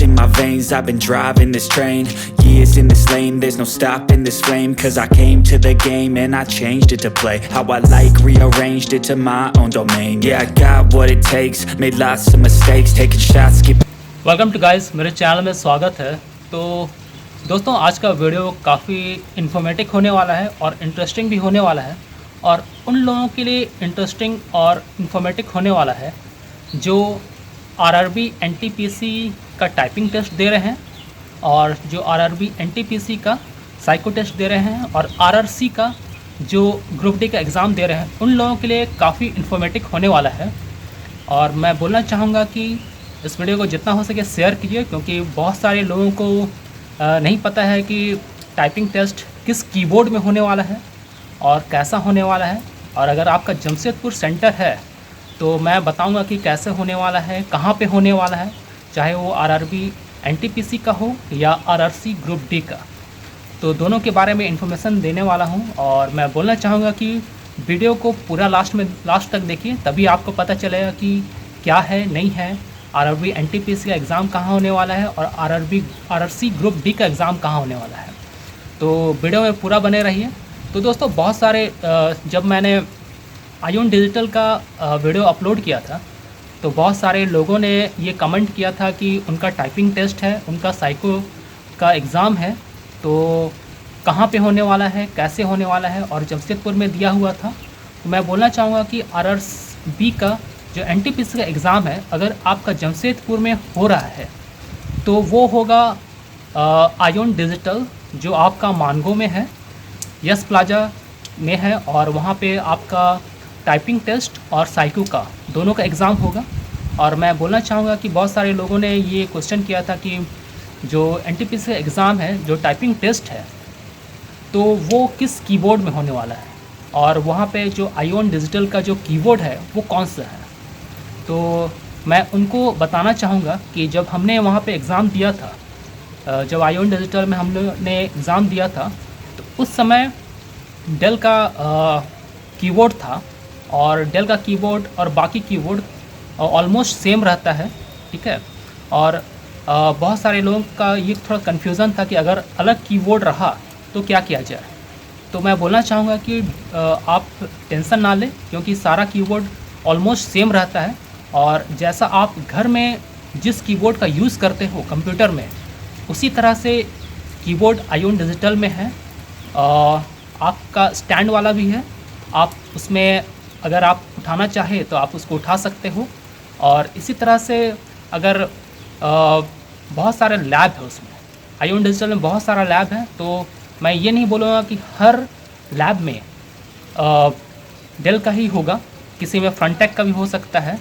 in my veins, I've been driving this train. Years in this lane, there's no stopping this flame. Cause I came to the game and I changed it to play how I like, rearranged it to my own domain. Yeah, I got what it takes, made lots of mistakes, taking shots, skip. Welcome to guys, मेरे channel में स्वागत है। तो दोस्तों, आज का video काफ़ी informative होने वाला है और इंटरेस्टिंग भी होने वाला है। और उन लोगों के लिए इंटरेस्टिंग और इन्फॉर्मेटिव होने वाला है जो आरआरबी एनटीपीसी का टाइपिंग टेस्ट दे रहे हैं और जो आरआरबी एनटीपीसी का साइको टेस्ट दे रहे हैं और आरआरसी का जो ग्रुप डी का एग्ज़ाम दे रहे हैं। उन लोगों के लिए काफ़ी इन्फॉर्मेटिव होने वाला है। और मैं बोलना चाहूँगा कि इस वीडियो को जितना हो सके शेयर कीजिए, क्योंकि बहुत सारे लोगों को नहीं पता है कि टाइपिंग टेस्ट किस कीबोर्ड में होने वाला है और कैसा होने वाला है। और अगर आपका जमशेदपुर सेंटर है तो मैं बताऊंगा कि कैसे होने वाला है, कहाँ पे होने वाला है, चाहे वो आरआरबी एनटीपीसी का हो या आरआरसी ग्रुप डी का। तो दोनों के बारे में इंफॉर्मेशन देने वाला हूँ। और मैं बोलना चाहूँगा कि वीडियो को पूरा लास्ट तक देखिए, तभी आपको पता चलेगा कि क्या है नहीं है, आरआरबी एनटीपीसी का एग्ज़ाम कहाँ होने वाला है और आरआरसी ग्रुप डी का एग्ज़ाम कहाँ होने वाला है। तो वीडियो में पूरा बने रहिए। तो दोस्तों, बहुत सारे जब मैंने आयोन डिजिटल का वीडियो अपलोड किया था तो बहुत सारे लोगों ने ये कमेंट किया था कि उनका टाइपिंग टेस्ट है, उनका साइको का एग्ज़ाम है, तो कहाँ पे होने वाला है, कैसे होने वाला है, और जमशेदपुर में दिया हुआ था। तो मैं बोलना चाहूँगा कि आरआरबी का जो एनटीपीसी का एग्ज़ाम है, अगर आपका जमशेदपुर में हो रहा है तो वो होगा आयोन डिजिटल, जो आपका मानगो में है, यस प्लाजा में है। और वहाँ पे आपका टाइपिंग टेस्ट और साइको का दोनों का एग्ज़ाम होगा। और मैं बोलना चाहूँगा कि बहुत सारे लोगों ने ये क्वेश्चन किया था कि जो एनटीपीसी का एग्ज़ाम है, जो टाइपिंग टेस्ट है, तो वो किस कीबोर्ड में होने वाला है और वहाँ पे जो आयोन डिजिटल का जो कीबोर्ड है वो कौन सा है। तो मैं उनको बताना चाहूँगा कि जब हमने वहाँ पे एग्ज़ाम दिया था, जब आयोन डिजिटल में हम लोगों ने एग्ज़ाम दिया था, तो उस समय डेल का कीबोर्ड था और डेल का कीबोर्ड और बाकी कीबोर्ड ऑलमोस्ट सेम रहता है, ठीक है। और बहुत सारे लोगों का ये थोड़ा कन्फ्यूज़न था कि अगर अलग कीबोर्ड रहा तो क्या किया जाए। तो मैं बोलना चाहूँगा कि आप टेंशन ना लें, क्योंकि सारा कीबोर्ड ऑलमोस्ट सेम रहता है। और जैसा आप घर में जिस कीबोर्ड का यूज़ करते हो कंप्यूटर में, उसी तरह से कीबोर्ड आयोन डिजिटल में है। आपका स्टैंड वाला भी है, आप उसमें अगर आप उठाना चाहे तो आप उसको उठा सकते हो। और इसी तरह से अगर बहुत सारे लैब है उसमें, आयोन डिजिटल में बहुत सारा लैब है, तो मैं ये नहीं बोलूँगा कि हर लैब में डेल का ही होगा, किसी में फ्रंटेक का भी हो सकता है।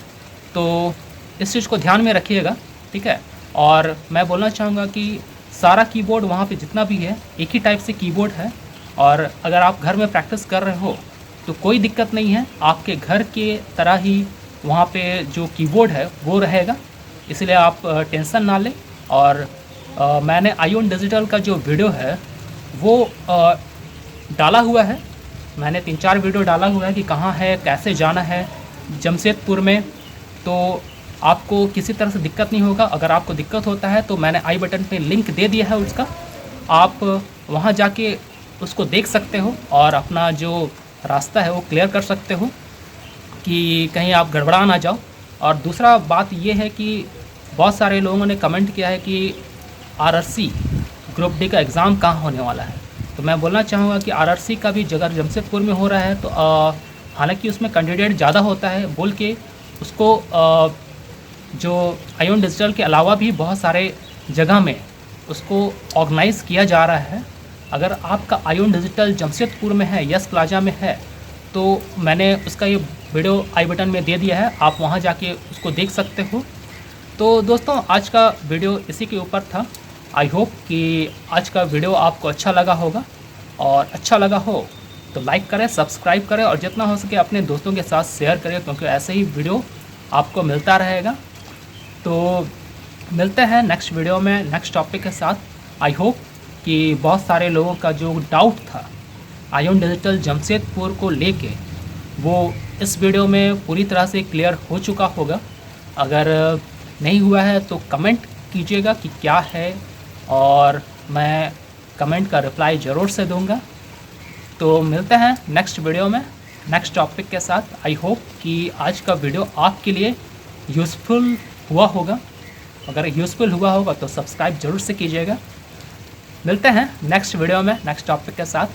तो इस चीज़ को ध्यान में रखिएगा, ठीक है। और मैं बोलना चाहूँगा कि सारा कीबोर्ड वहाँ पे जितना भी है एक ही टाइप से कीबोर्ड है। और अगर आप घर में प्रैक्टिस कर रहे हो तो कोई दिक्कत नहीं है, आपके घर के तरह ही वहाँ पे जो कीबोर्ड है वो रहेगा, इसलिए आप टेंशन ना लें। और मैंने आयोन डिजिटल का जो वीडियो है वो डाला हुआ है, मैंने 3-4 वीडियो डाला हुआ है कि कहाँ है, कैसे जाना है जमशेदपुर में। तो आपको किसी तरह से दिक्कत नहीं होगा। अगर आपको दिक्कत होता है तो मैंने आई बटन पे लिंक दे दिया है उसका, आप वहाँ जाके उसको देख सकते हो और अपना जो रास्ता है वो क्लियर कर सकते हो कि कहीं आप गड़बड़ा ना जाओ। और दूसरा बात ये है कि बहुत सारे लोगों ने कमेंट किया है कि आरआरसी ग्रुप डी का एग्ज़ाम कहाँ होने वाला है। तो मैं बोलना चाहूँगा कि आरआरसी का भी अगर जमशेदपुर में हो रहा है तो हालांकि उसमें कैंडिडेट ज़्यादा होता है बोल के उसको जो आयोन डिजिटल के अलावा भी बहुत सारे जगह में उसको ऑर्गेनाइज़ किया जा रहा है। अगर आपका आयोन डिजिटल जमशेदपुर में है, यस प्लाजा में है, तो मैंने उसका ये वीडियो आई बटन में दे दिया है, आप वहाँ जाके उसको देख सकते हो। तो दोस्तों, आज का वीडियो इसी के ऊपर था। आई होप कि आज का वीडियो आपको अच्छा लगा होगा, और अच्छा लगा हो तो लाइक करें, सब्सक्राइब करें और जितना हो सके अपने दोस्तों के साथ शेयर करें, क्योंकि ऐसे ही वीडियो आपको मिलता रहेगा। तो मिलते हैं नेक्स्ट वीडियो में नेक्स्ट टॉपिक के साथ। आई होप कि बहुत सारे लोगों का जो डाउट था आयोन डिजिटल जमशेदपुर को लेके, वो इस वीडियो में पूरी तरह से क्लियर हो चुका होगा। अगर नहीं हुआ है तो कमेंट कीजिएगा कि क्या है, और मैं कमेंट का रिप्लाई ज़रूर से दूंगा। तो मिलते हैं नेक्स्ट वीडियो में नेक्स्ट टॉपिक के साथ। आई होप कि आज का वीडियो आपके लिए यूज़फुल हुआ होगा। अगर यूज़फुल हुआ होगा तो सब्सक्राइब ज़रूर से कीजिएगा। मिलते हैं नेक्स्ट वीडियो में नेक्स्ट टॉपिक के साथ।